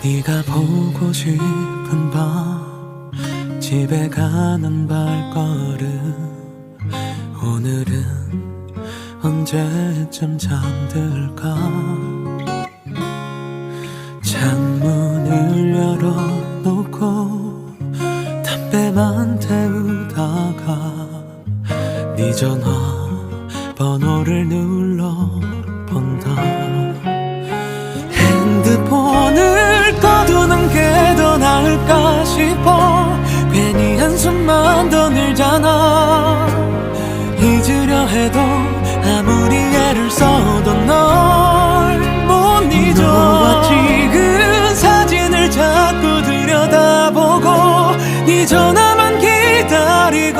네가 보고 싶은 밤 집에 가는 발걸음 오늘은 언제쯤 잠들까 창문을 열어놓고 담배만 태우다가 네 전화번호를 눌러본다 핸드폰을 꺼두는 게 더 나을까 싶어 괜히 한숨만 더 늘잖아 잊으려 해도 아무리 애를 써도 널 못 잊어 너와 찍은 사진을 자꾸 들여다보고 네 전화만 기다리고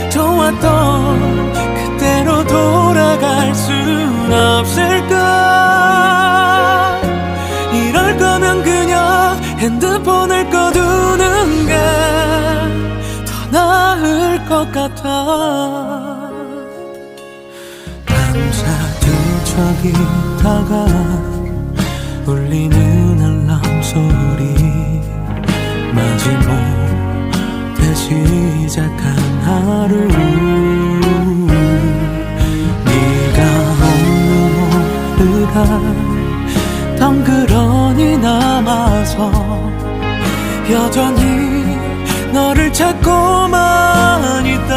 좋았던 그때로 돌아갈 순 없을까 이럴 거면 그냥 핸드폰을 꺼두는 게 더 나을 것 같아 밤새 뒤척이다가 울리는 알람 소리 마지못해 시작한 하루 네가 없는 오늘날 덩그러니 남아서 여전히 너를 찾고만 있다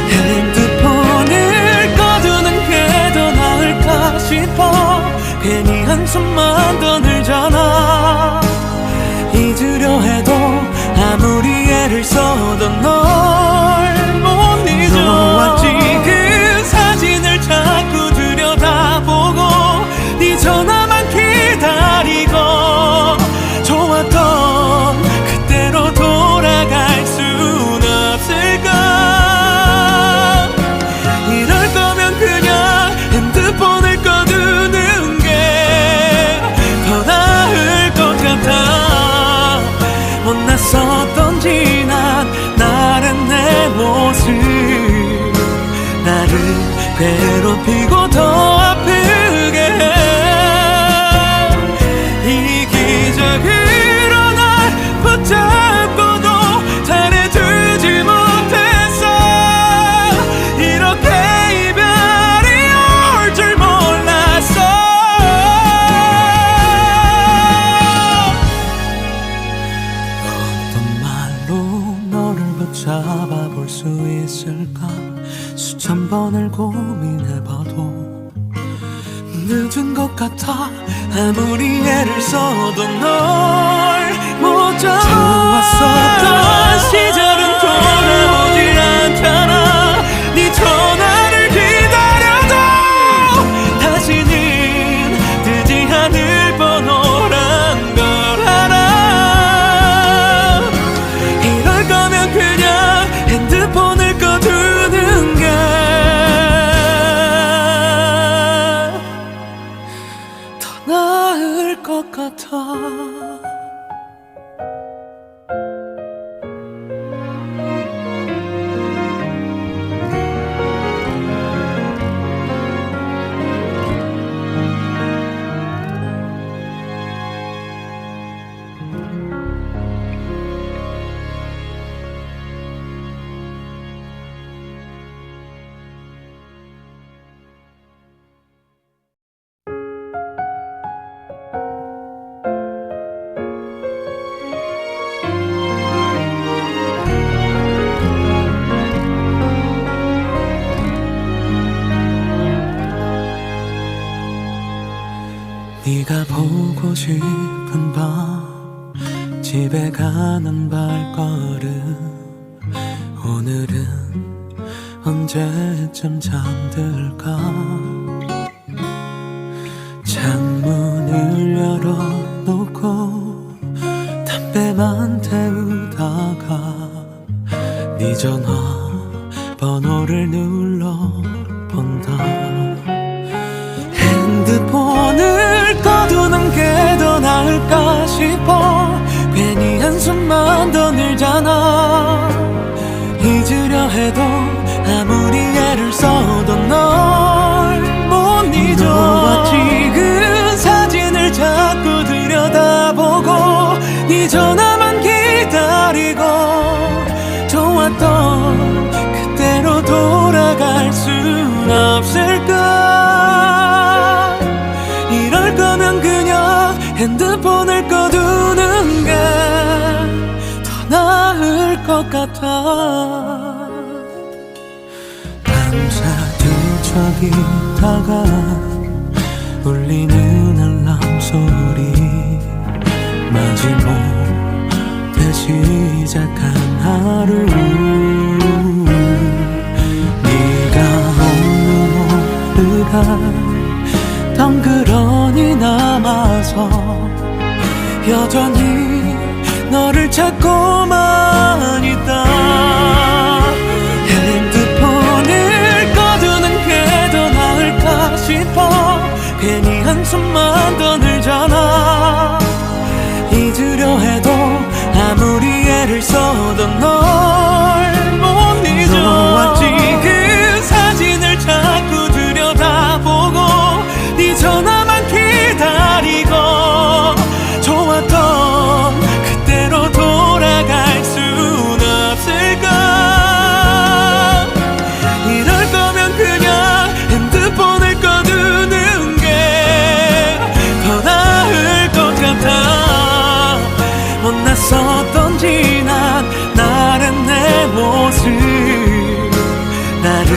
핸드폰을 꺼두는 게 더 나을까 싶어 괜히 한숨만 더 늘잖아 잊으려 해도 아무리 애를 써도 널 못 잊어 너와 찍은 사진을 자꾸 들여다보고 네 전화만 기다리고 좋았던 그때로 돌아갈 순 없을까 이럴 거면 그냥 핸드폰을 꺼두는 게 더 나을 것 같아 못났었던 지난 날의 내 모습 나를 괴롭히고 더 아프게 해 이기적으로 날 붙잡고도 잘해주지 못했어 이렇게 이별이 올 줄 몰랐어 어떤 말로 너를 붙잡아 볼 수 있을까 수천 번을 고민해봐도 늦은 것 같아 아무리 애를 써도 널 못 잡아 좋았었던 시절은 돌아오질 않잖아 네 전화를 기다려도 다시는 뜨지 않을 번호란 걸 알아 이럴 거면 그냥 핸드폰을 꺼두는 게 더 나을 것 같아 네가 보고 싶은 밤 집에 가는 발걸음 오늘은 언제쯤 잠들까 창문을 열어놓고 담배만 태우다가 네 전화번호를 눌러본다 핸드폰을 꺼두는 게 더 나을까 싶어 괜히 한숨만 더 늘잖아 잊으려 해도 아무리 애를 써도 널 못 잊어 너와 찍은 사진을 자꾸 네 전화만 기다리고 좋았던 그때로 돌아갈 순 없을까. 이럴 거면 그냥 핸드폰을 꺼두는 게 더 나을 것 같아. 밤새 뒤척이다가 울리는 알람 소리 마지못해 시작한 하루. 네가 없는 오늘아 덩그러니 남아서 여전히 너를 찾고만 있다. 핸드폰을 꺼두는 게 더 나을까 싶어. 괜히 한숨만 더 늘잖아. 잊으려 해도 아무리 애를 써도 널 못 잊어. 왔지 그 사진을 자꾸 들여다보고 네 전화만 기다리고 좋았던 그때로 돌아갈 순 없을까. 이럴 거면 그냥 핸드폰을 꺼두는 게 더 나을 것 같아. 못났었던 지난 날의 내 모습 나를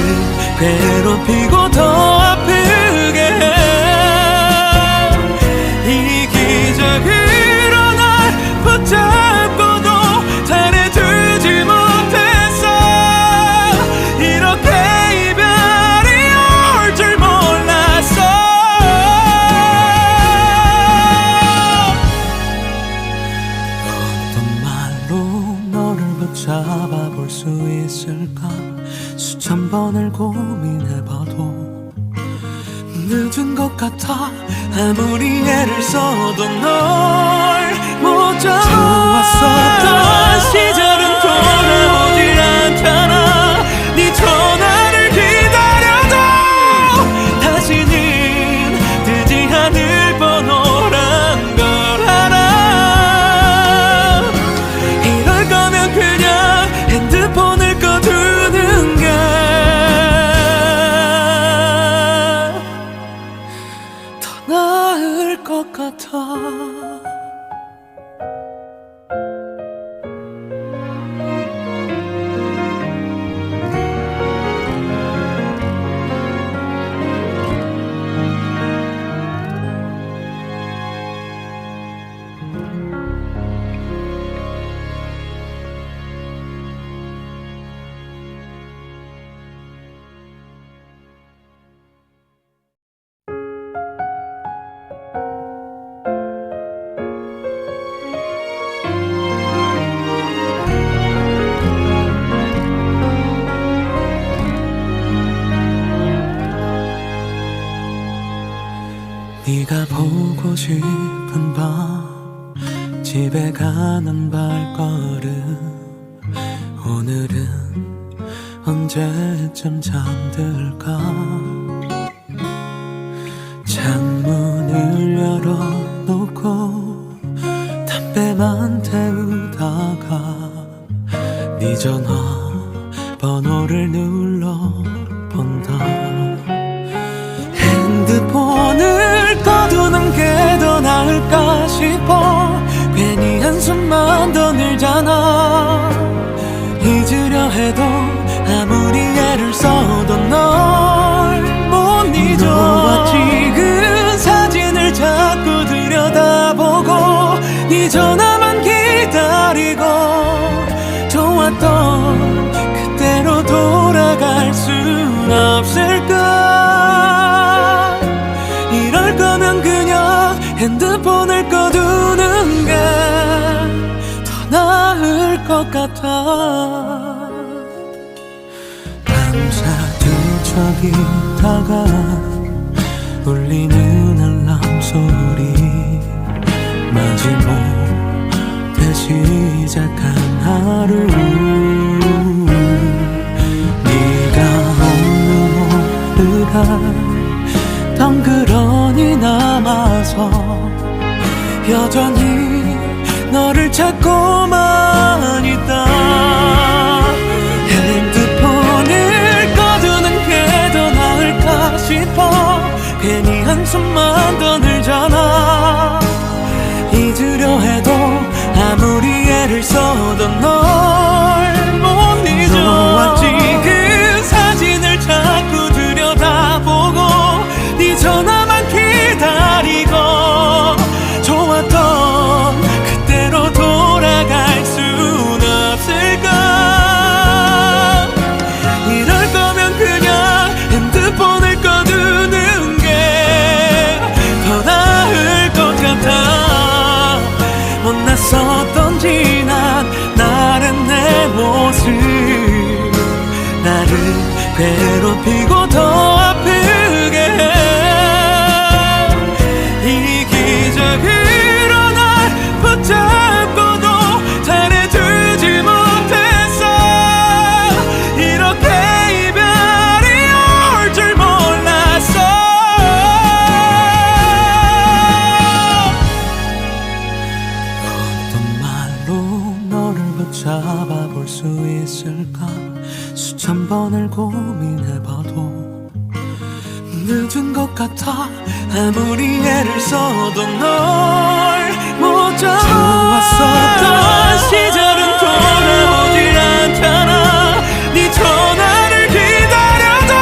괴롭히고 더 아프게 해. 이기적으로 날 붙잡고도 잘해주지 못했어. 이렇게 이별이 올 줄 몰랐어. 어떤 말로 너를 붙잡아 볼 수 있을까. 수천 번을 고민해봐도 늦은 것 같아. 아무리 애를 써도 널 못 잡아. 좋았었던 시절은 돌아오질 않잖아. 네 전화를 기다려도 다시는 뜨지 않을 번호란 걸 알아. 이럴 거면 그냥 핸드폰을 꺼두는 게 더 나을 것 같아. 네가 보고 싶은 밤 집에 가는 발걸음. 오늘은 언제쯤 잠들까. 창문을 열어놓고 담배만 태우다가 네 전화 번호를 눌러본다. 핸드폰을 꺼두는 게 더 나을까 싶어. 괜히 한숨만 더 늘잖아. 잊으려 해도 아무리 애를 써도 널 못 잊어. 왔지 그 사진을 자꾸 들여다보고 네 전화만 기다리고 좋았던 그때로 돌아갈 순 없을까. 이럴 거면 그냥 핸드폰을 꺼두는 게 더 나을 것 같아. 밤새 뒤척이다가 울리는 알람 소리 마지못해 시작한 하루. 네가 없는 오늘아 덩그러니 남아서 여전히 너를 찾고만 있다. 핸드폰을 꺼두는 게 더 나을까 싶어. 괜히 한숨만 더 늘잖아. 잊으려 해도 아무리 애를 써도 널 못 잊어. 좋았지 그 사진을 자꾸 들여다보고 네 전화만 기다리고. 좋았던 그때로 돌아갈 순 없을까. 이럴 거면 그냥 핸드폰을 꺼두는 게 더 나을 것 같아. 못났었던 지난 날의 내 모습 나를 괴롭히고 더 아프게 해. 이기적으로 날 붙잡고도 잘해주지 못했어. 이렇게 이별이 올 줄 몰랐어. 어떤 말로 너를 붙잡아 볼 수 있을까. 수천 번을 고민해봐도 늦은 것 같아. 아무리 애를 써도 널 못 잡아. 좋았었던 시절은 돌아오질 않잖아. 네 전화를 기다려도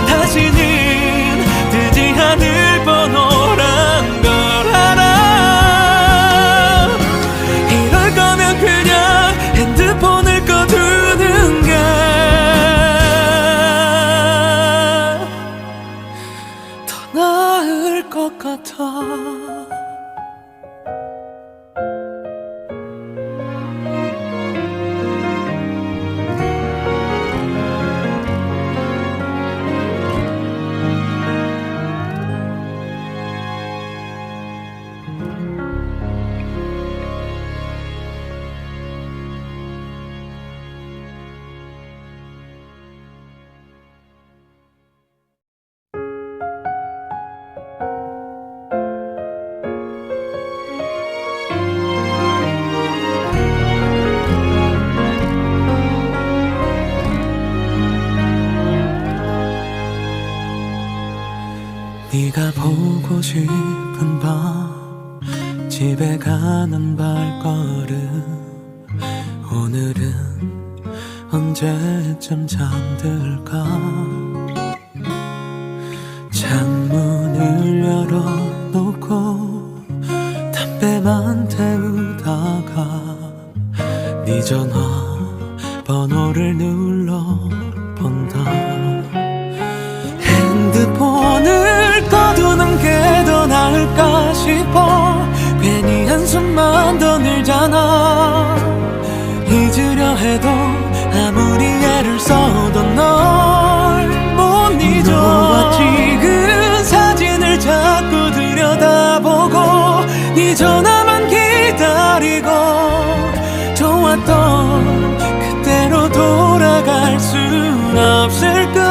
다시는 뜨지 않을 번호란 걸 알아. 이럴 거면 그냥 핸드폰을 꺼두는 게 더 나을 것 같아. 네가 보고 싶은 밤 집에 가는 발걸음. 오늘은 언제쯤 잠들까. 창문을 열어놓고 담배만 태우다가 네 전화 번호를 눌러본다. 핸드폰을 꺼두는 게 더 나을까 싶어. 괜히 한숨만 더 늘잖아. 잊으려 해도 아무리 애를 써도 널 못 잊어. 좋았지 그 사진을 자꾸 들여다보고 네 전화만 기다리고. 좋았던 그때로 돌아갈 순 없을까.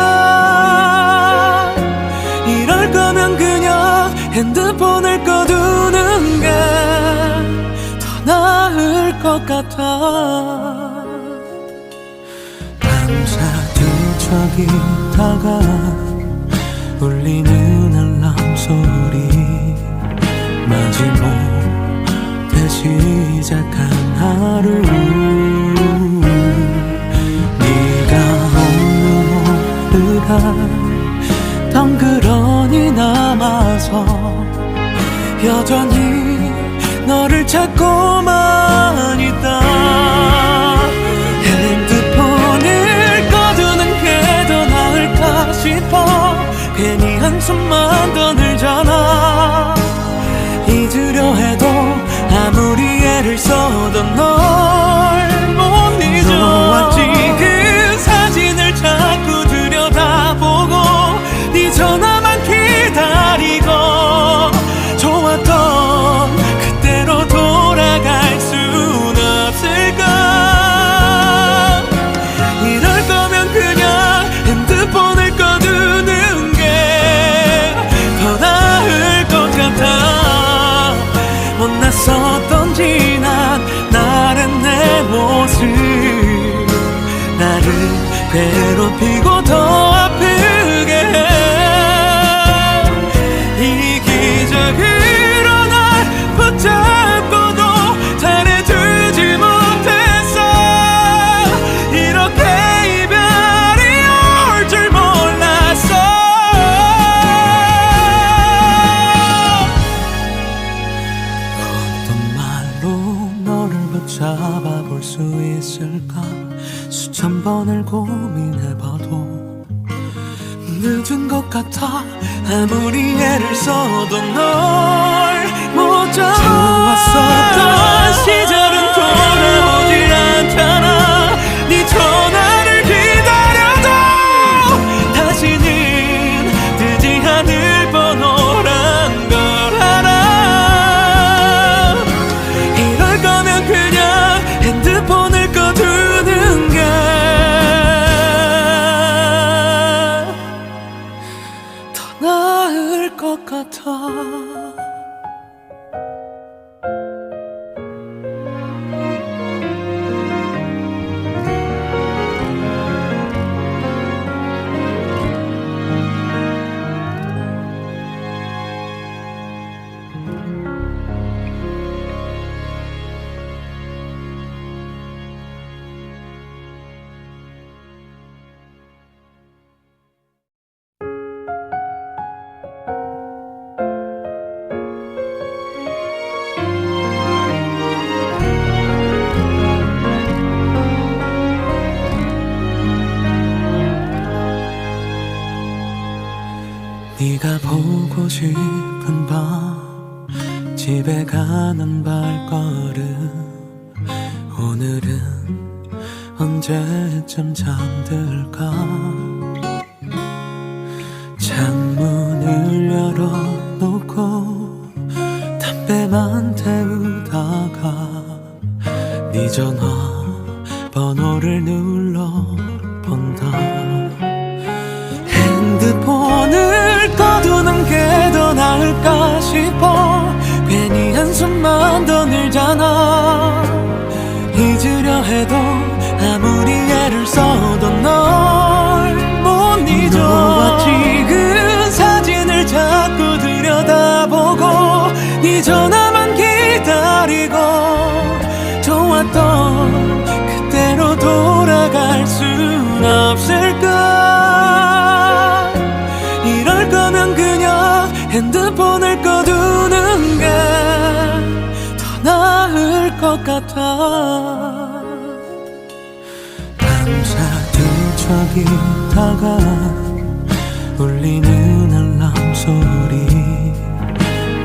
이럴 거면 그냥 핸드폰을 꺼두는 게 더 나을 것 같아. 밤새 뒤척이다가 울리는 알람 소리. 마지못해 시작한 하루. 네가 없는 오늘아 덩그러니 남아서 여전히 너를 찾고만 있다. 핸드폰을 꺼두는 게 더 나을까 싶어. 괜히 한숨만 더 늘잖아. 잊으려 해도 아무리 애를 써도 널 못 잊어. 좋았지 그 사진을 자꾸 들여다보고 네 전화만 기다리고. 좋았던 그때로 돌아갈 순 없을 괴롭히고 더 아프게 해. 이기적으로 날 붙잡고도 잘해주지 못했어. 이렇게 이별이 올 줄 몰랐어. 어떤 말로 너를 붙잡아 볼 수 있을까. 수천 번을 고민해봐도 늦은 것 같아. 아무리 애를 써도 널 못 잡아. 좋았었던 시절은 돌아오질 않잖아. 네 전화를 기다려도 다시는 뜨지 않을 번호란 걸 알아. 이럴 거면 그냥 핸드폰을 꺼두는 게 더 나을 것 같아. 네가 보고 싶은 밤 집에 가는 발걸음. 오늘은 언제쯤 잠들까. 창문을 열어놓고 담배만 태우다가 네 전화 번호를 눌러본다. 핸드폰을 꺼두는 게 더 나을까 싶어. 괜히 한숨만 더 늘잖아. 잊으려 해도 아무리 애를 써도 널 못 잊어. 너와 찍은 사진을 자꾸 들여다보고 네 전화만 기다리고 좋았던 그때로 돌아갈 순 없을까. 이럴 거면 그냥 핸드폰을 꺼두는 게 더 나을 것 같아. 밤새 뒤척이다가 울리는 알람 소리.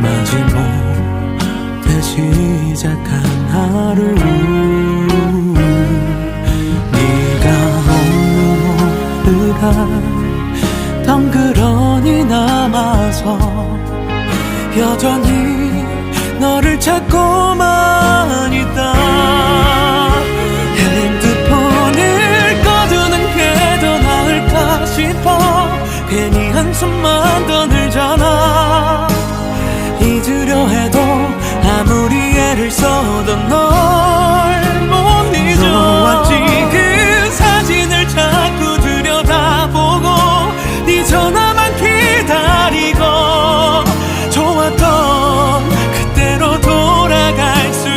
마지못해 시작한 하루. 네가 없는 오늘가 덩그러니 남아서 여전히 너를 찾고만 있다. 핸드폰을 꺼두는 게 더 나을까 싶어. 괜히 한숨만 더 늘잖아. 잊으려 해도 아무리 애를 써도 널 못 잊어. 너와 찍은 사진을 자꾸 들여다보고 네 전화만 기다리고 좋았던 그때로 돌아갈 순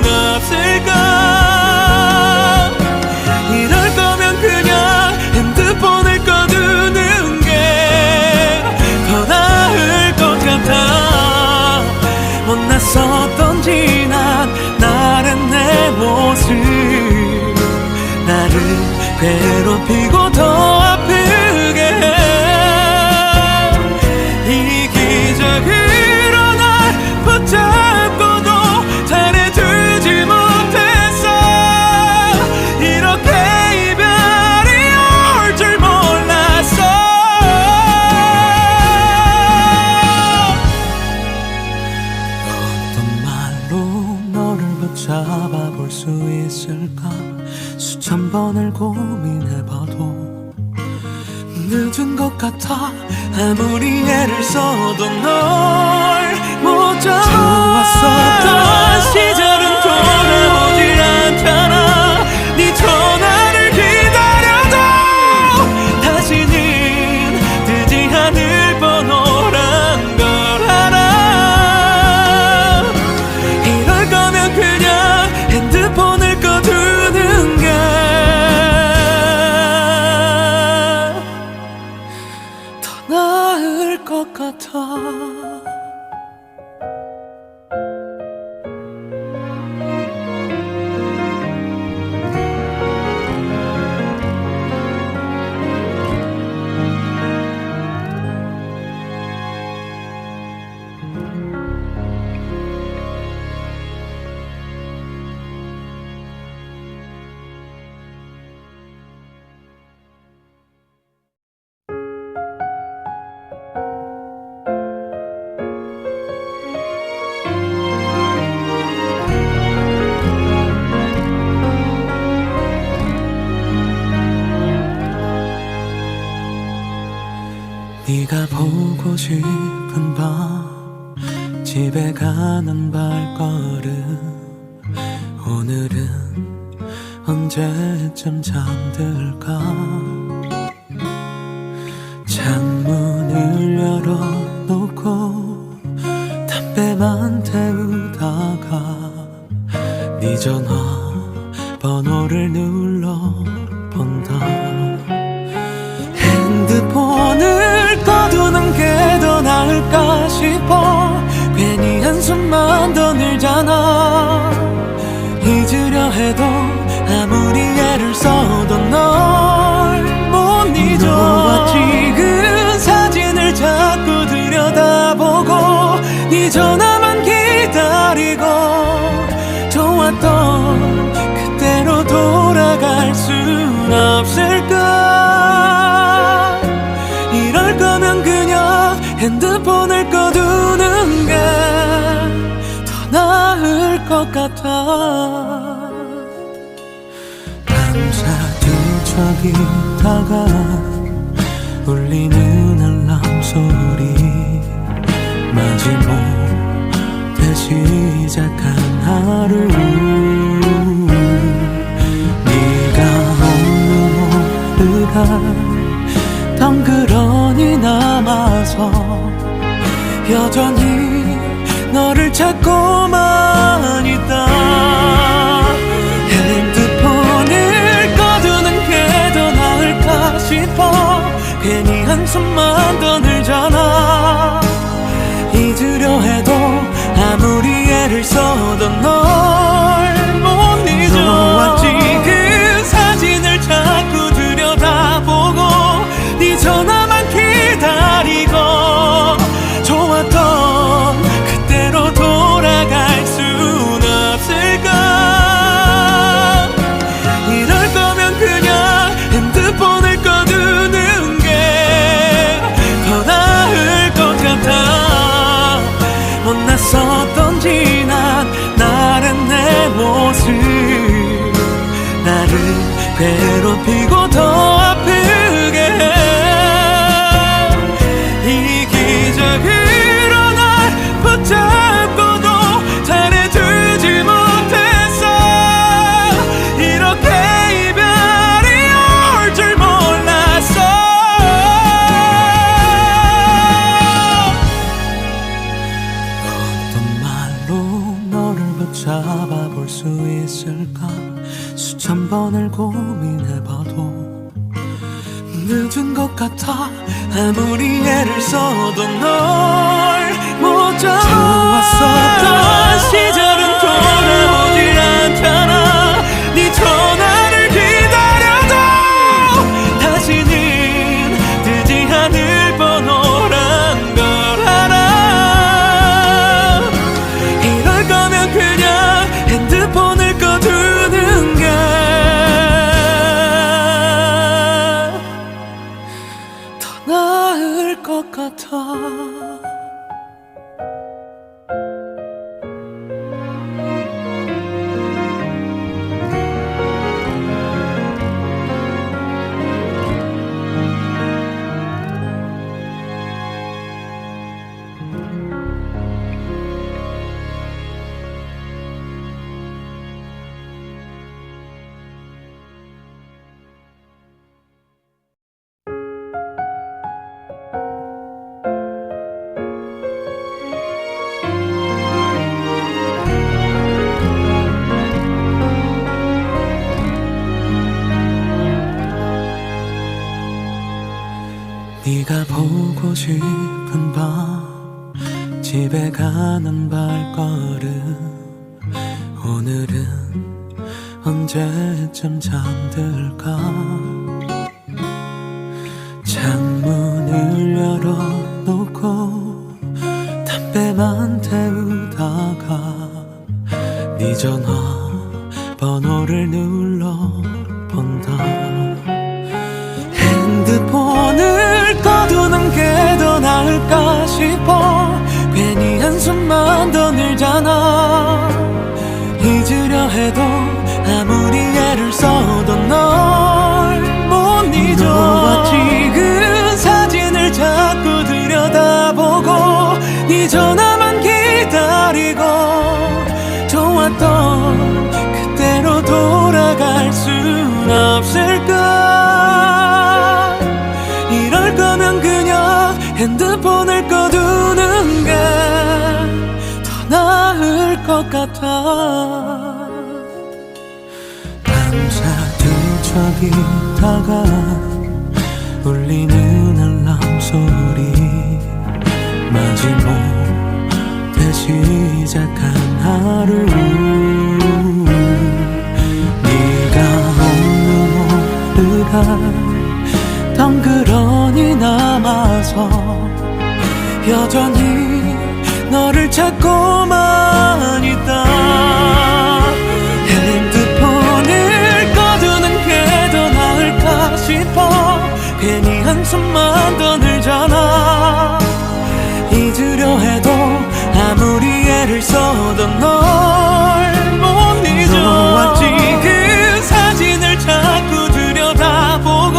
없을까. 이럴 거면 그냥 핸드폰을 꺼두는 게 더 나을 것 같아. 못났었던 지난 날의 내 모습. 나를 괴롭히고 더 아프게 해. 이기적으로 날 붙잡고도 잘해주지 못했어. 이렇게 이별이 올 줄 몰랐어. 어떤 말로 너를 붙잡아 볼 수 있을까. 수천 번을 고민해봐도 늦은 것 같아. 아무리 애를 써도 널 못 잡아. 좋았었던 시절은 돌아오질 않잖아. 네 전화를 기다려도 네가 보고 싶은 밤 집에 가는 발걸음 오늘은 언제쯤 잠들까 창문을 열어놓고 담배만 태우다가 네 전화번호를 눌러본다 핸드폰을 꺼두는 게 더 나을까 싶어 괜히 한숨만 더 늘잖아 잊으려 해도 아무리 애를 써도 널 못 잊어 너와 찍은 사진을 자꾸 들여다보고 네 전화만 기다리고 좋았던 그때로 돌아갈 순 없을까 이럴 거면 그냥 핸드폰을 꺼두는 게 더 나을 것 같아 밤새 뒤척이다가 울리는 알람 소리 마지못해 시작한 하루 네가 없는 오늘날 덩그러니 남아서 여전히 너를 찾고만 있다 핸드폰을 꺼두는 게 더 나을까 싶어 괜히 한숨만 더 늘잖아 잊으려 해도 아무리 애를 써도 널 못 잊어 너와 찍은 사진을 자꾸 들여다보고 네 전화만 기다리고 좋았던 그때로 돌아갈 순 없을까 이럴 거면 그냥 핸드폰을 꺼두는 게 더 나을 것 같아 못났었던 지난 날의 내 모습 나를 괴롭히고 더 아프게 해 이기적으로 날 붙잡고도 잘해주지 못했어 이렇게 이별이 올 줄 몰랐어 어떤 말로 너를 붙잡아 볼 수 있을까 수천 번을 고민해봐도 늦은 것 같아 아무리 애를 써도 널 못 잡아 좋았었던 시절은 돌아오질 않잖아 네 전화를 기다려도 다시는 뜨지 않을 번호란 걸 알아 이럴 거면 그냥 핸드폰을 꺼두는 게 나을 것 같아 네가 보고 싶은 밤 집에 가는 발걸음 오늘은 언제쯤 잠들까 창문을 열어놓고 담배만 태우다가 네 전화번호를 눌러본다 핸드폰을 꺼두는 게 더 나을까 싶어 괜히 한숨만 더 늘잖아 잊으려 해도 아무리 애를 써도 널 못 잊어 너와 찍은 사진을 자꾸 기다리고 좋았던 그때로 돌아갈 순 없을까. 이럴 거면 그냥 핸드폰을 꺼두는 게 더 나을 것 같아. 밤새 뒤척이다가 울리는 알람 소리 마지못해 시작한 하루. 네가 없는 오늘아 덩그러니 남아서 여전히 너를 찾고만 있다. 핸드폰을 꺼두는 게 더 나을까 싶어. 괜히 한숨만 더 늘잖아. 잊으려 해도 아무리 애를 써도 널 못 잊어. 왔지 그 사진을 자꾸 들여다보고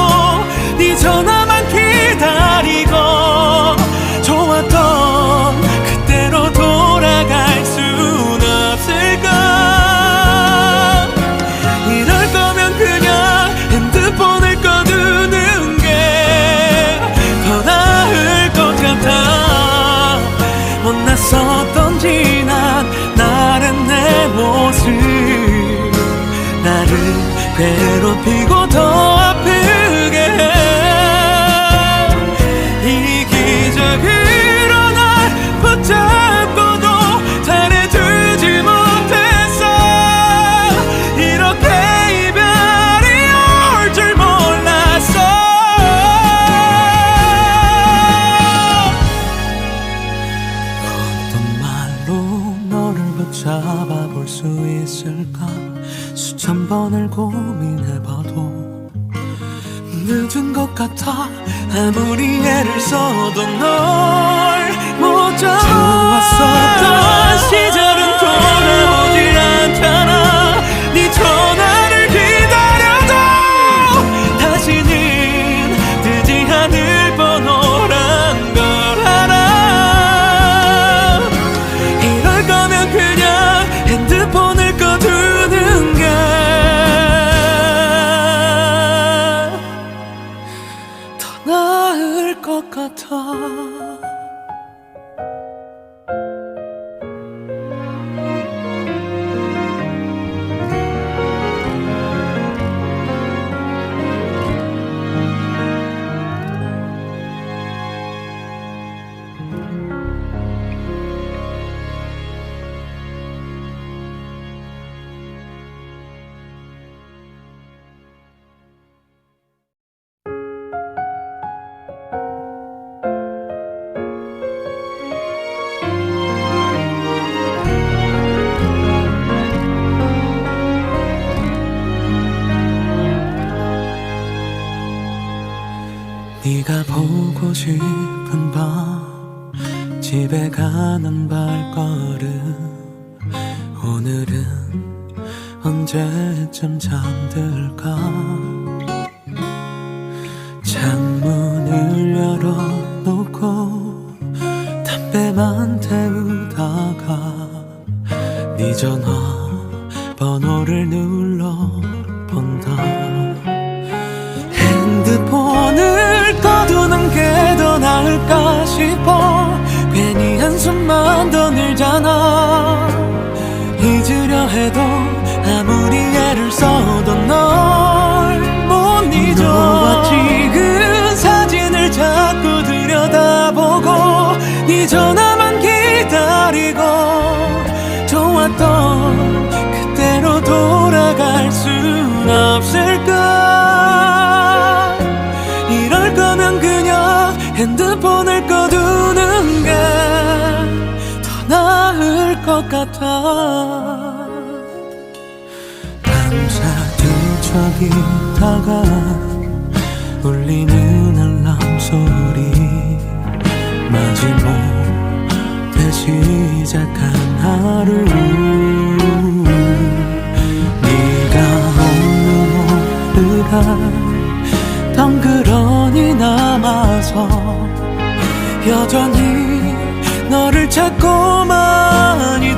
네 전화만 기다리고 좋았던 그때로 돌아갈 순 없을까. 이럴 거면 그냥 핸드폰을 꺼두는 게 더 나을 것 같아. 못났었던 지난 날의 내 모습 나를 괴롭히고 더 아프게 해. 이기적으로 날 붙잡고도 잘해주지 못했어. 이렇게 이별이 올 줄 몰랐어. 어떤 말로 너를 붙잡아 볼 수 있을까. 수천 번을 고민해봐도 늦은 것 같아. 아무리 애를 써도 널 못 잡아. 좋았었던 시절은 돌아오질 않잖아. 네 전화를 기다려도 다시는 뜨지 않을 번호란 걸 알아. 이럴 거면 그냥 핸드폰을 꺼두는 게 더 나을 것 같아. 네가 보고 싶은 밤 집에 가는 발걸음. 오늘은 언제쯤 잠들까. 창문을 열어놓고 담배만 태우다가 네 전화 번호를 눌러본다. 핸드폰을 꺼두는 게 더 나을까 싶어. 괜히 한숨만 더 늘잖아. 잊으려 해도 아무리 애를 써도 널 못 잊어. 왔지 그 사진을 자꾸 들여다보고 네 전화만 기다리고 좋았던 그때로 돌아갈 순 없을까. 이럴 거면 그냥 핸드폰을 꺼두는 게 더 나을 것 같아. 밤새 뒤척이다가 울리는 알람 소리 마지못해 시작한 하루. 네가 없는 오늘아 덩그러니 남아서 여전히 너를 찾고만 있다.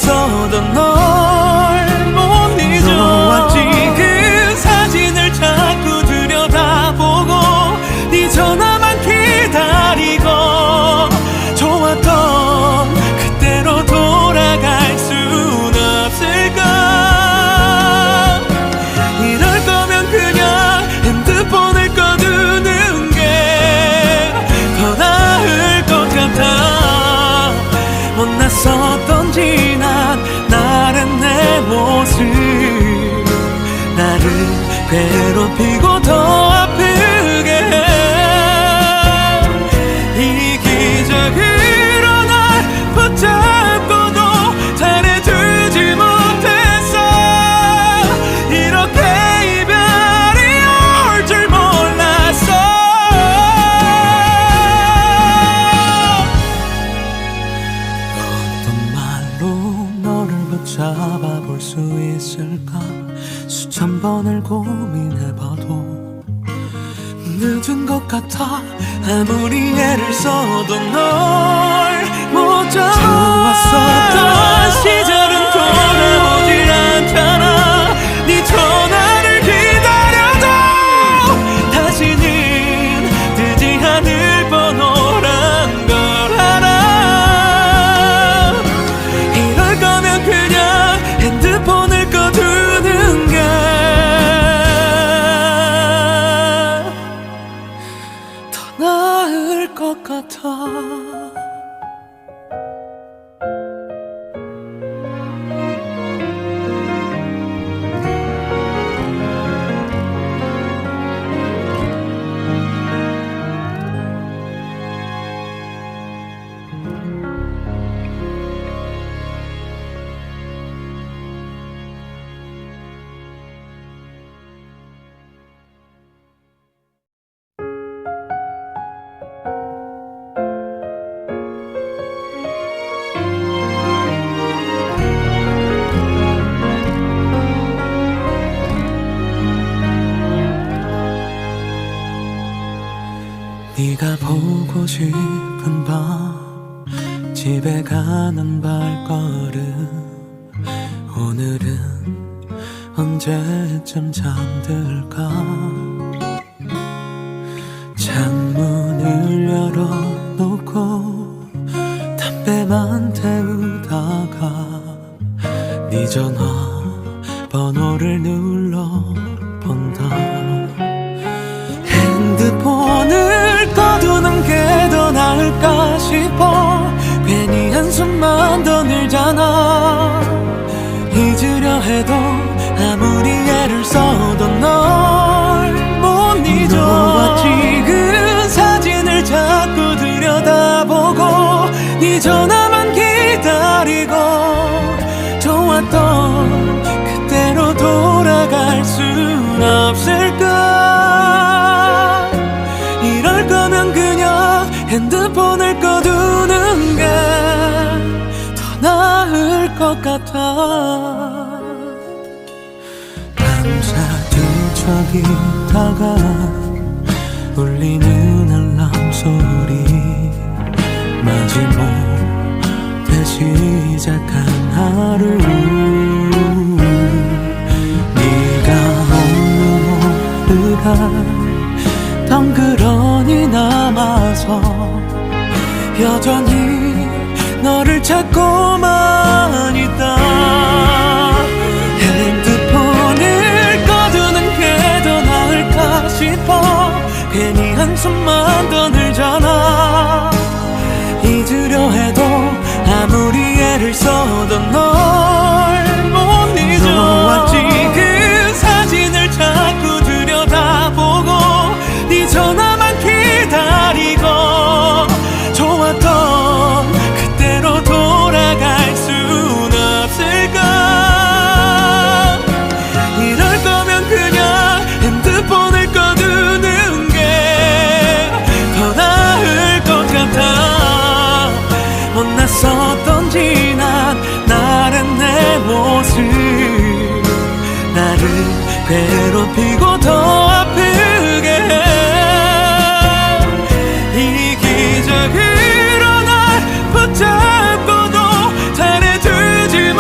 써던 널 못 잊어. 아직 그 사진을 자꾸 들여다보고 네 전화만 기다리고 좋았던 그때로 돌아갈 순 없을까. 이럴 거면 그냥 핸드폰을 꺼두는 게 더 나을 것 같아. 못났었던 지난 날의 내 모습 나를 괴롭히고 더 아프게 해. 이기적으로 날 붙잡고도 잘해주지 못했어. 이렇게 이별이 올 줄 몰랐어. 어떤 말로 너를 붙잡아 볼 수 있을까. 수천 번을 고민해봐도 늦은 것 같아. 아무리 애를 써도 널 못 잡아. 좋았었던 시절은 돌아오질 않잖아. 네 전화를 기다려도 다시는 뜨지 않을 번호란 걸 알아. 이럴 거면 그냥 핸드폰을 꺼두는 게 더 나을 것 같아. 네가 보고 싶은 밤 집에 가는 발걸음. 오늘은 언제쯤 잠들까. 창문을 열어놓고 담배만 태우다가 네 전화 번호를 눌러본다. 핸드폰을 꺼두는 게 더 나을까 싶어. 괜히 한숨만 더 늘잖아. 잊으려 해도 아무리 애를 써도 널 못 잊어. 아직 그 사진을 자꾸 들여다보고 네 전화만 기다리고 좋았던 그때로 돌아갈 순 없을까. 이럴 거면 그냥 핸드폰을 꺼두는 게 더 나을 것 같아. 밤새 뒤척이다가 울리는 알람 소리. 마지못해 시작한 하루. 네가 없는 오늘날 덩그러니 남아서 여전히 너를 찾고만 있다. 핸드폰을 꺼두는 게 더 나을까 싶어. 괜히 한숨만 더 늘잖아. 잊으려 해도 아무리 애를 써도 널 못 잊어. 아직 그 사진을 자꾸 들여다보고 네 전화만 기다리고 좋았던 그때로 돌아갈 순 없을까. 이럴 거면 그냥 핸드폰을 꺼두는 게 더 나을 것 같아. 못났었던 지난 날의 내 모습 나를 괴롭히고 더 아프게 해. 이기적으로 날 붙잡고도 잘해주지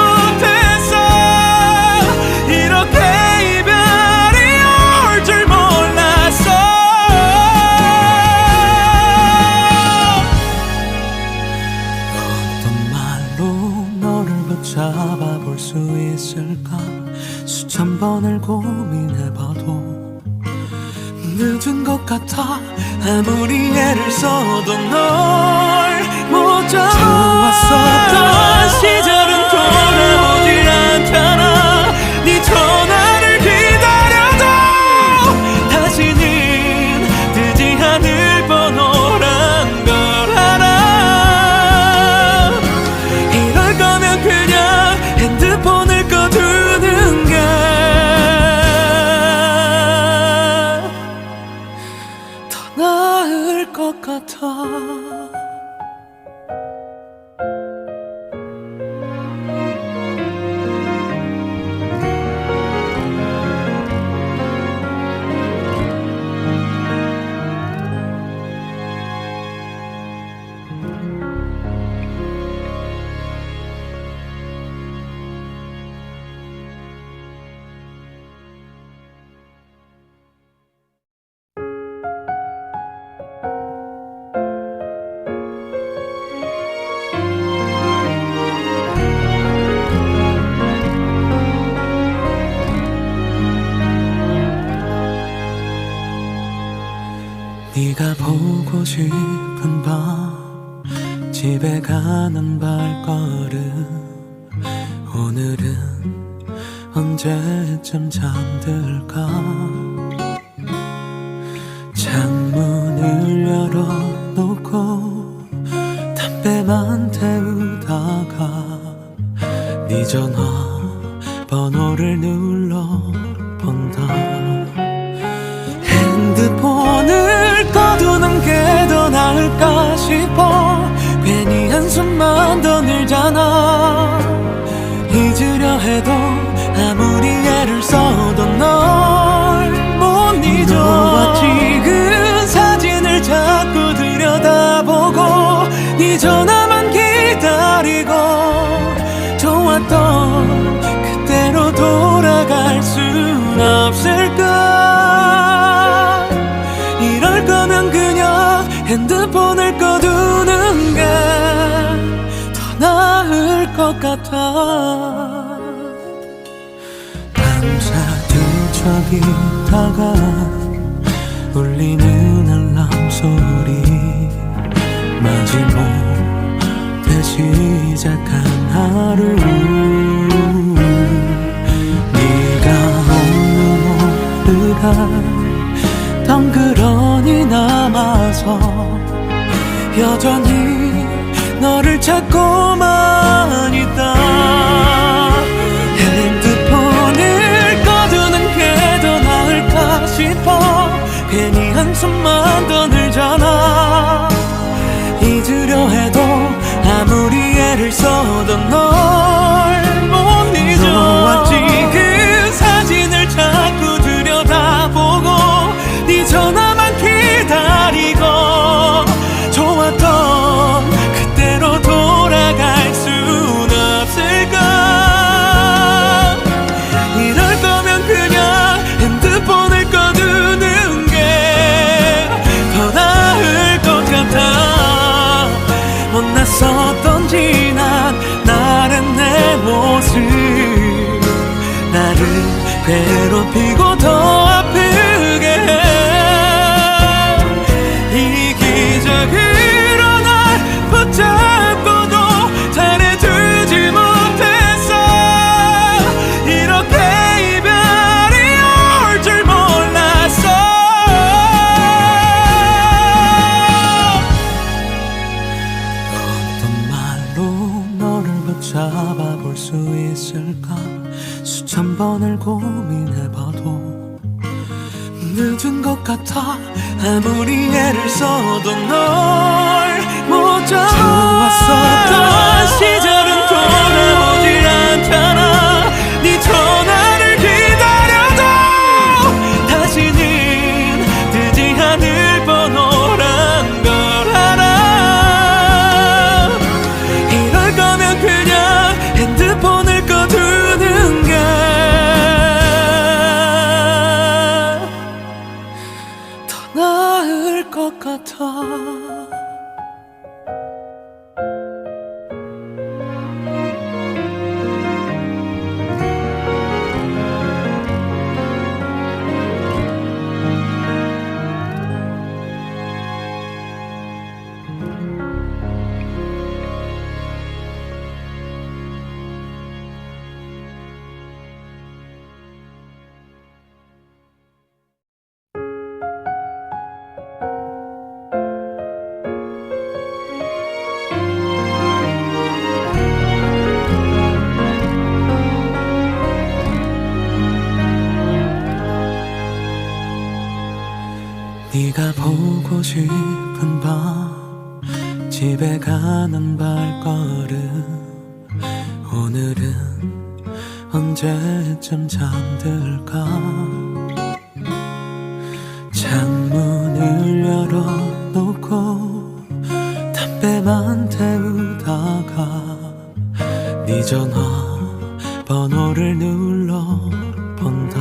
잡아볼 수 있을까 수천 번을 고민해봐도 늦은 것 같아 아무리 애를 써도 널 못 잡아 좋았었던 시절은 돌아오질 않잖아 네 전화를 기다려도 다시는 뜨지 않을 번호란 걸 알아 이럴 거면 그냥 핸드폰을 꺼두는 게 더 나을 것 같아 네가 보고 싶은 밤 집에 가는 발걸음 오늘은 언제쯤 잠들까 창문을 열어놓고 담배만 태우다가 네 전화 번호를 눌러본다 핸드폰을 꺼두는 게 더 나을까 싶어 괜히 한숨만 더 늘잖아 잊으려 해도 아무리 애를 써도 널 못 잊어 너와 찍은 사진을 자꾸 들여다보고 네 전화만 기다리고 좋았던 그때로 돌아갈 순 없을까 이럴 거면 그냥 핸드폰을 꺼두는 게 더 나을 것 같아 뒤척이다가 울리는 알람 소리 마지못해 시작한 하루 네가 없는 오늘날 덩그러니 남아서 여전히 너를 찾고만 있다 핸드폰을 꺼두는 게 더 나을까 싶어 괜히 한숨만 더 늘잖아 잊으려 해도 아무리 애를 써도 널 못 잊어 너와 찍은 사진을 자꾸 들여다보고 네 전화만 기다리고 좋았던 그때로 돌아갈 순 없을까 이럴 거면 그냥 핸드폰을 꺼두는 게 더 나을 것 같아 못났었던 지난 날의 내 모습 나를 괴롭히고 더 아프게 해 이기적으로 날 붙잡고도 잘해주지 못했어 이렇게 이별이 올 줄 몰랐어 어떤 말로 너를 붙잡아볼 수 있을까 수천 번을 고민해봐도 늦은 것 같아 아무리 애를 써도 널 못 잡아 좋았었던 시절은 돌아오질 않잖아 네 전화를 기다려도 다시는 뜨지 않을 번호란 걸 알아 이럴 거면 그냥 핸드폰을 꺼두는 게 더 나을 것 같아 보고 싶은 밤 집에 가는 발걸음 오늘은 언제쯤 잠들까 창문을 열어놓고 담배만 태우다가 네 전화번호를 눌러본다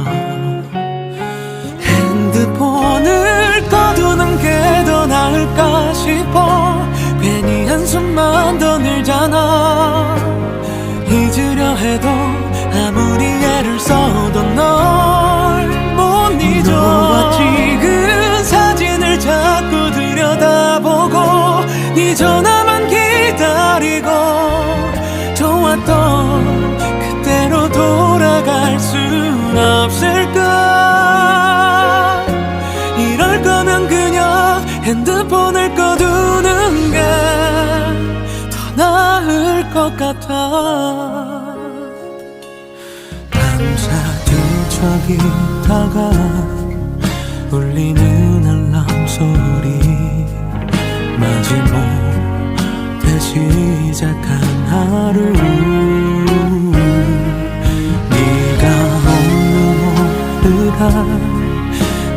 핸드폰을 꺼두는 게 더 나을까 싶어 괜히 한숨만 더 늘잖아 잊으려 해도 아무리 애를 써도 널 못 잊어 너와 찍은 사진을 자꾸 들여다보고 네 전화만 기다리고 좋았던 그때로 돌아갈 순 없을까 이럴 거면 그냥 핸드폰을 꺼두는 게 더 나을 것 같아 밤새 뒤척이다가 울리는 알람 소리 마지못해 시작한 하루 네가 없는 오늘날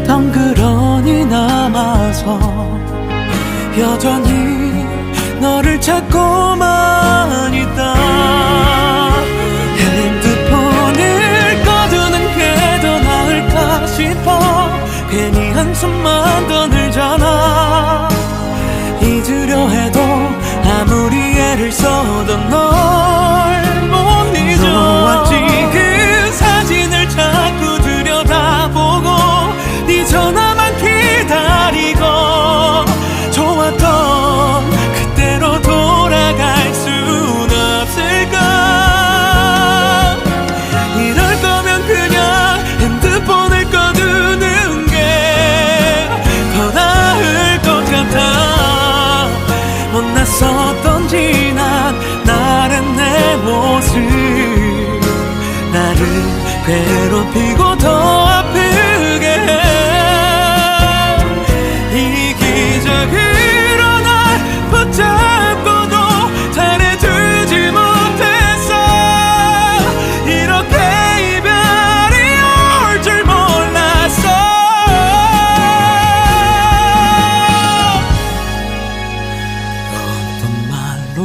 덩그러니 남아서 여전히 너를 찾고만 있다 핸드폰을 꺼두는 게 더 나을까 싶어 괜히 한숨만 더 늘잖아 잊으려 해도 아무리 애를 써도 널 못 잊어 너와 찍은 사진을 자꾸 들여다보고 네 전화만 기다리고 좋았던 그때로 돌아갈 순 없을까 이럴 거면 그냥 핸드폰을 꺼두는 게 더 나을 것 같아 못났었던 지난 날의 내 모습 나를 괴롭히고 더 아프게 해 이기적으로 날 붙잡고도 잘해주지 못했어 이렇게 이별이 올 줄 몰랐어 어떤 말로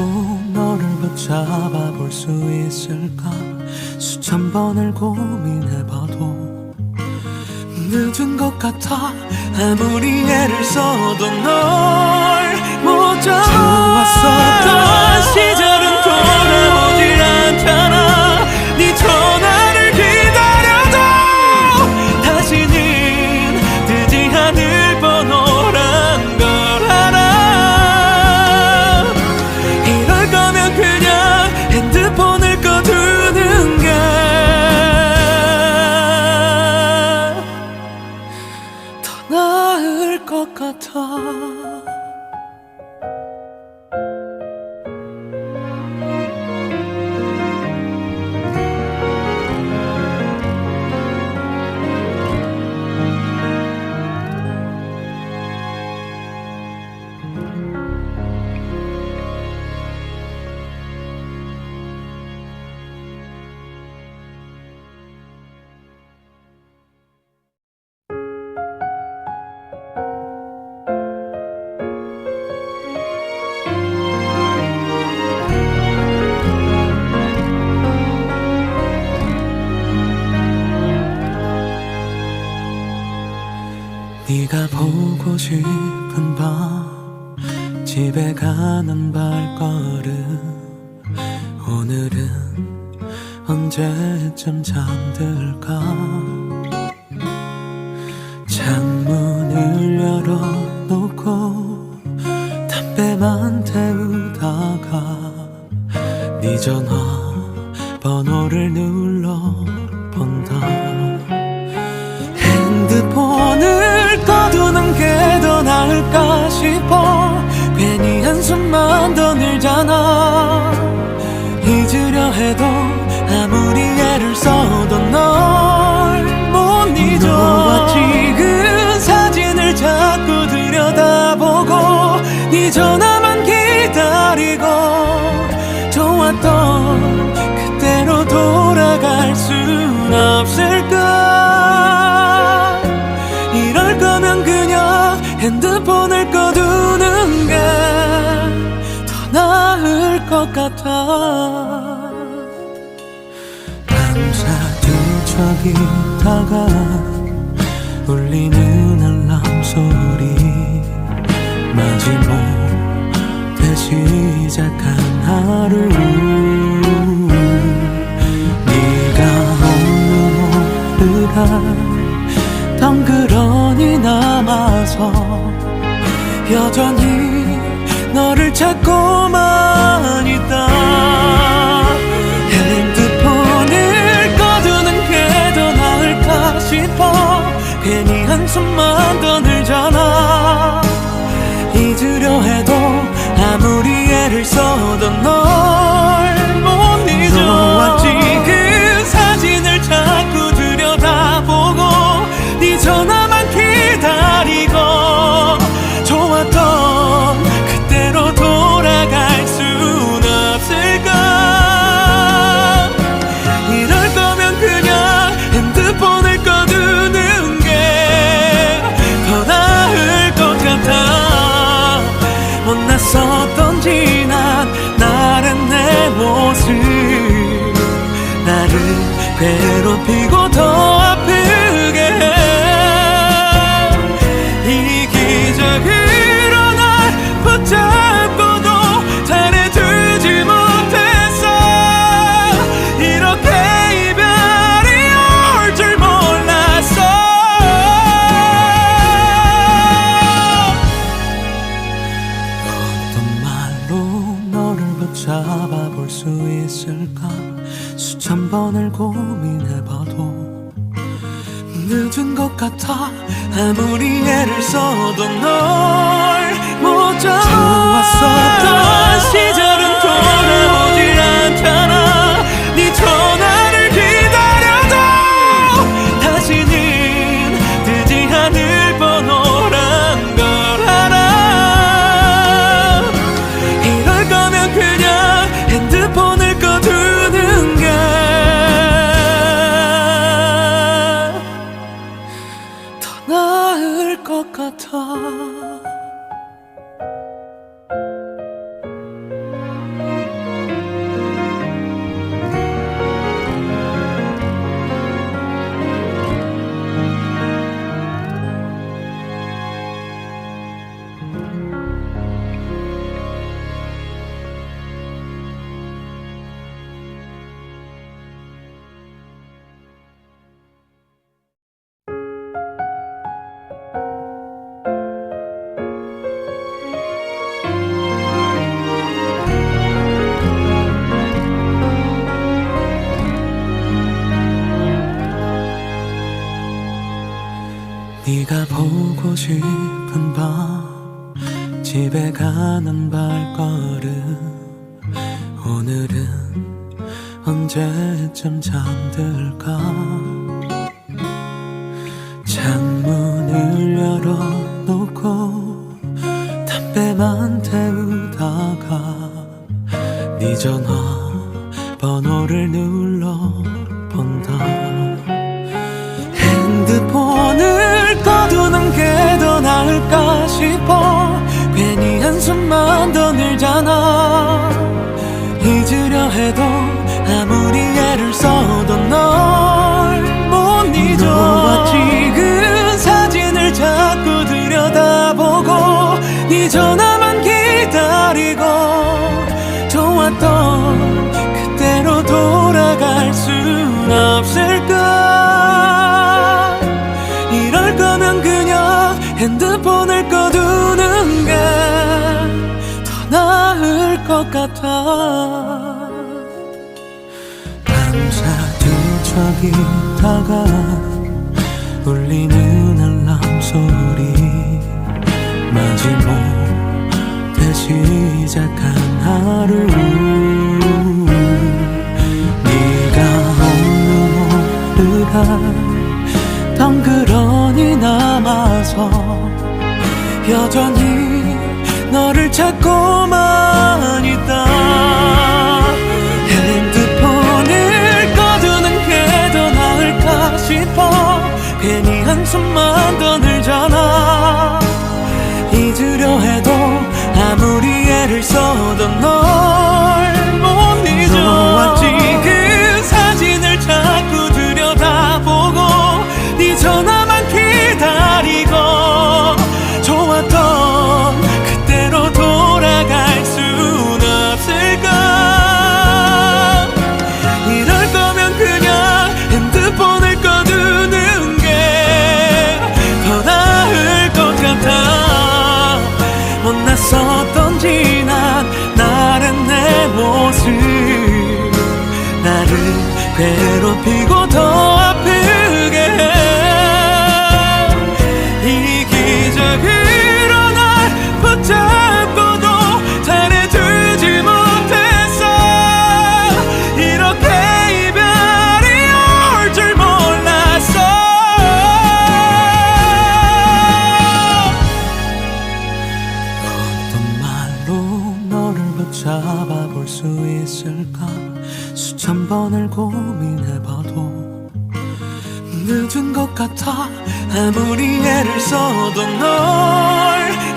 너를 붙잡아 볼 수 있을까 수천 번을 고민해봐도 늦은 것 같아 아무리 애를 써도 널 못 잡아 좋았었던 시절은 돌아오질 않잖아 네 전화를 기다려도 다시는 뜨지 않을 번호란 걸 알아 이럴 거면 그냥 핸드폰을 꺼두는 게 더 나을 것 같아 네가 보고 싶은 밤 집에 가는 발걸음 오늘은 언제쯤 잠들까 창문을 열어놓고 담배만 태우다가 네 전화번호를 눌러본다 핸드폰을 꺼두는 게 더 나을까 싶어 괜히 한숨만 더 늘잖아 잊으려 해도 아무리 애를 써도 널 못 잊어 너와 찍은 사진을 자꾸 들여다보고 네 전화만 기다리고 좋았던 그때로 돌아갈 순 없을까. 이럴 거면 그냥 핸드폰을 꺼두는 게 더 나을 것 같아. 밤새 뒤척이다가 울리는 알람 소리 마지막 때 시작한 하루. 네가 없는 오늘아 덩그러니 남아서 여전히 너를 찾고만 있다. 핸드폰을 꺼두는 게 더 나을까 싶어. 괜히 한숨만 더 늘잖아. 잊으려 해도 아무리 애를 써도 널 못 잊어. 너와 찍은 사진을 자꾸 들여다보고 네 전화만 기다리고 좋았던 그때로 돌아갈 순 없을까. 이럴 거면 그냥 핸드폰을 꺼두는 게 더 나을 것 같아. 못났었던 지난 날의 내 모습 나를 괴롭히고 더 아프게 해. 이기적으로 날 붙잡고도 잘해주지 못했어. 이렇게 이별이 올 줄 몰랐어. 어떤 말로 너를 붙잡아 볼 수 있을까. 수천 번을 고민해봐도 늦은 것 같아. 아무리 애를 써도 널 못 잡아. 좋았었던 시절은 돌아오질 않잖아. 네 전화를 기다려도 다시는 뜨지 않을 번호란 걸 알아. 이럴 거면 그냥 핸드폰을 꺼두는 게 더 나을 것 같아. 네가 보고 싶은 밤 집에 가는 발걸음. 오늘은 언제쯤 잠들까. 창문을 열어놓고 담배만 태우다가 네 전화 번호를 눌러본다. 핸드폰을 꺼두는 게 더 나을까 싶어. 괜히 한숨만 더 늘잖아. 잊으려 해도 아무리 애를 써도 널 못 잊어. 너와 찍은 사진을 자꾸 들여다보고 네 전화만 기다리고 좋았던 그때로 돌아갈 순 없을까. 이럴 거면 그냥 핸드폰을 꺼두는 게 더 나을 것 같아. 밤새 뒤척이다가 울리는 알람 소리 마지막 때 시작한 하루. 네가 없는 오늘아 덩그러니 남아서 여전히 너를 찾고만 있다. 핸드폰을 꺼두는 게 더 나을까 싶어. 괜히 한숨만 더 늘잖아. 잊으려 해도 아무리 애를 써도 널 못 잊어. 좋았지 그 사진을 자꾸 들여다보고 네 전화만 기다리고. 좋았던 그때로 돌아갈 순 없을까. 이럴 거면 그냥 핸드폰을 꺼두는 게 더 나을 것 같아. 못났었던 지난 날의 내 모습 나를 괴롭히고 더 아프게 해. 이기적으로 날 붙잡고도 잘해주지 못했어. 이렇게 이별이 올 줄 몰랐어. 어떤 말로 너를 붙잡아 볼 수 있을까. 수천 번을 고민해봐도 늦은 것 같아. 아무리 애를 써도 널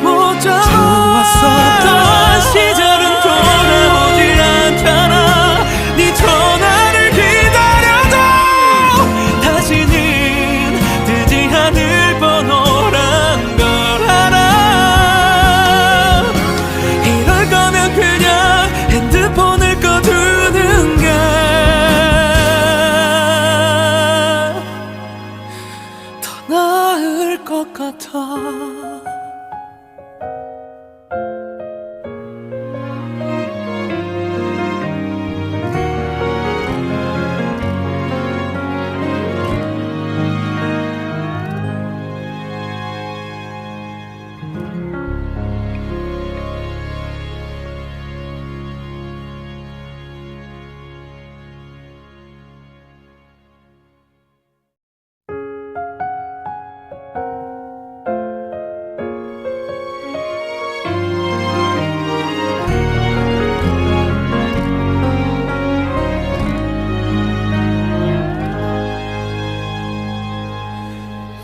못 잡아. 좋았었던 시절은 돌아오질 않잖아. 네 전화를 기다려도 다시는 뜨지 않을 번호란 걸 알아. 이럴 거면 그냥 핸드폰을 꺼두는 게 더 나을 것 같아.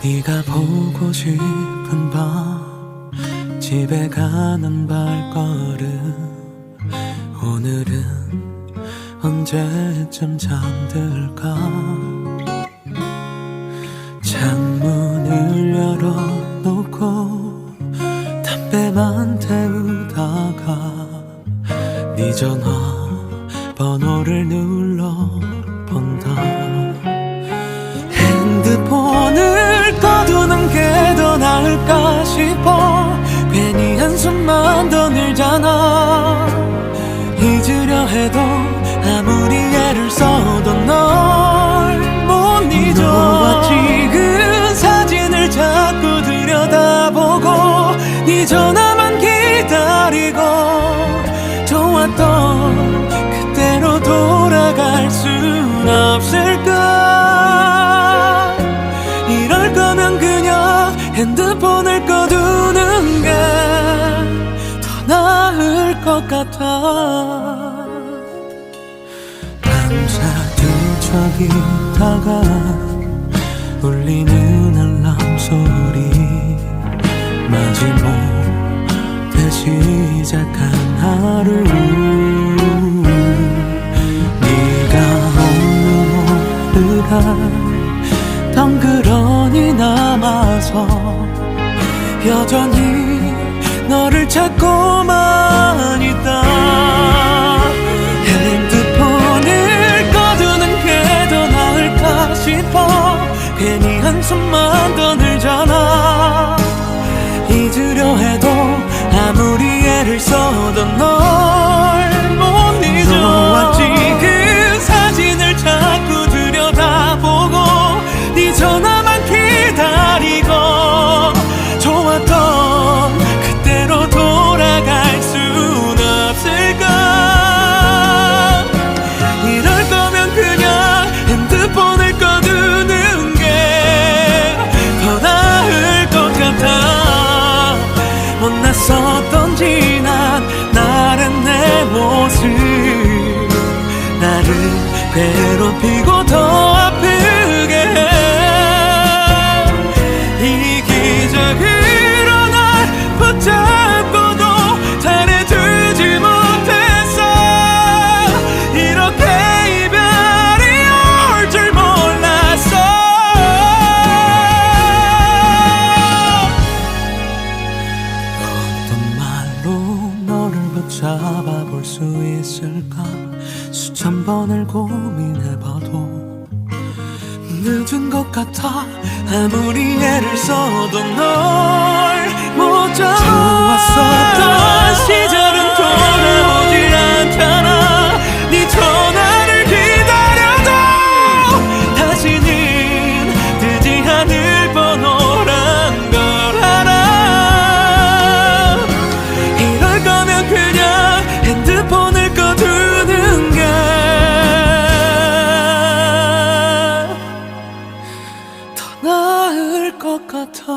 네가 보고 싶은 밤 집에 가는 발걸음. 오늘은 언제쯤 잠들까. 창문을 열어놓고 담배만 태우다가 네 전화 번호를 눌러본다. 핸드폰을 꺼두는 게 더 나을까 싶어. 괜히 한숨만 더 늘잖아. 잊으려 해도 아무리 애를 써도 널 못 잊어. 좋았지 그 사진을 자꾸 들여다보고 네 전화만 기다리고. 좋았던 그때로 돌아갈 순 없을까. 이럴 거면 그냥 핸드폰을 꺼두는 게 더 나을 것 같아. 뒤척이다가 울리는 알람 소리. 마지못해 시작한 하루. 네가 없는 오늘아 덩그러니 남아서 여전히 너를 찾고만 있다. 핸드폰을 꺼두는 게 더 나을까 싶어. 괜히 한숨만 더 늘잖아. 잊으려 해도 아무리 애를 써도 널 못 잊어. 좋았지 그 사진을 자꾸 들여다보고 네 전화만 기다리고. 좋았던 그때로 돌아갈 순 없을 괴롭히고 더 아프게 해. 이기적으로 날 붙잡고도 잘해주지 못했어. 이렇게 이별이 올 줄 몰랐어. 어떤 말로 너를 붙잡아볼 수 있을까. 수천 번을 고민해봐도 늦은 것 같아. 아무리 애를 써도 널 못 잡아. 좋았었던 시절은 돌아오질 않잖아. 네 전화를 기다려도 다시는 뜨지 않을 번호란 걸 알아. 이럴 거면 그냥 핸드폰을 꺼두는 게 더 나을 것 같아.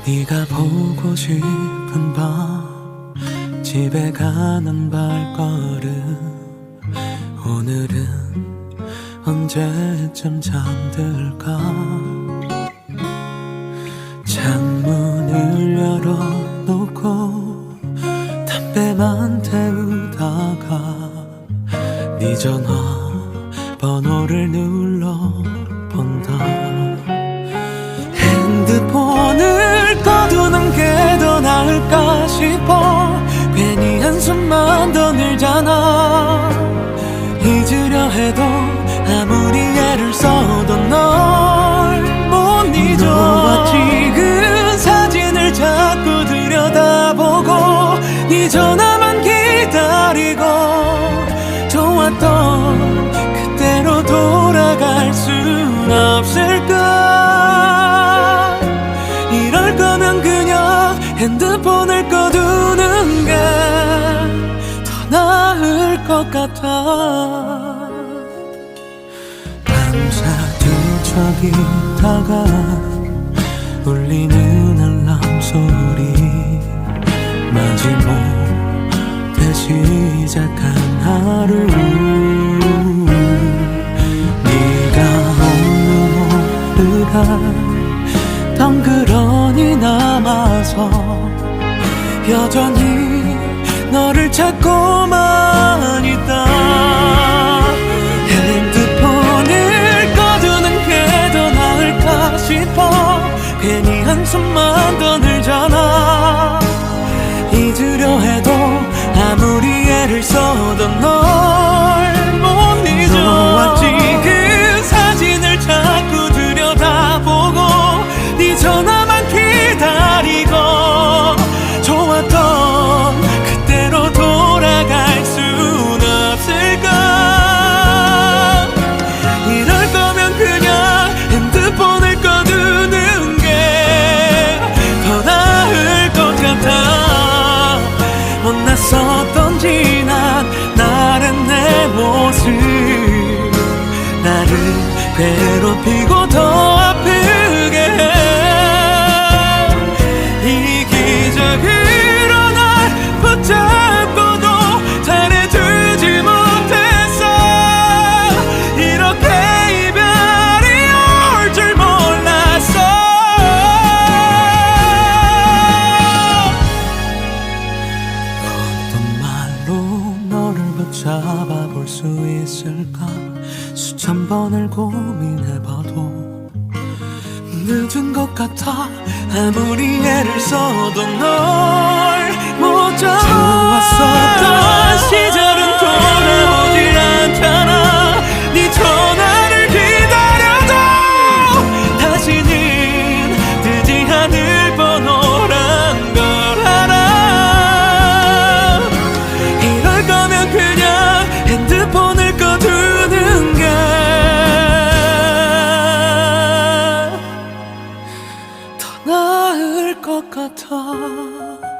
네가 보고 싶은 밤 집에 가는 발걸음. 오늘은 언제쯤 잠들까. 창문을 열어놓고 담배만 태우다가 네 전화 번호를 눌러본다. 핸드폰을 꺼두는 게 더 나을까 싶어. 괜히 한숨만 더 늘잖아. 잊으려 해도 아무리 애를 써도 널 못 잊어. 너와 찍은 사진을 자꾸 들여다보고 네 전화만 기다리고 좋았던 그때로 돌아갈 순 없을까. 이럴 거면 그냥 핸드폰을 꺼두는 게 더 나을 것 같아. 밤새 뒤척이다가 울리는 알람 소리. 마지못해 시작한 하루. 네가 없는 오늘날 덩그러니 남아서 여전히 너를 찾고만 있다. 핸드폰을 꺼두는 게 더 나을까 싶어. 괜히 한숨만 더 늘잖아. 잊으려 해도 아무리 애를 써도 널 못 잊어. 너와 찍은 사진을 자꾸 들여다보고 네 전화만 기다리고 좋았던 그때로 돌아갈 순 없을까. 이럴 거면 그냥 핸드폰을 꺼두는 게 더 나을 것 같아. 못났었던 지난 날의 내 모습. 나를 괴롭히고 더 아프게 해. 이기적으로 날 붙잡고도 잘해주지 못했어. 이렇게 이별이 올 줄 몰랐어. 어떤 말로 너를 붙잡아볼 수 있을까. 수천 번을 고민해봐도 늦은 것 같아. 아무리 애를 써도 널 못 잡아. 좋았었던 시절은 돌아오질 않잖아. 네 전화를 기다려도 것 같아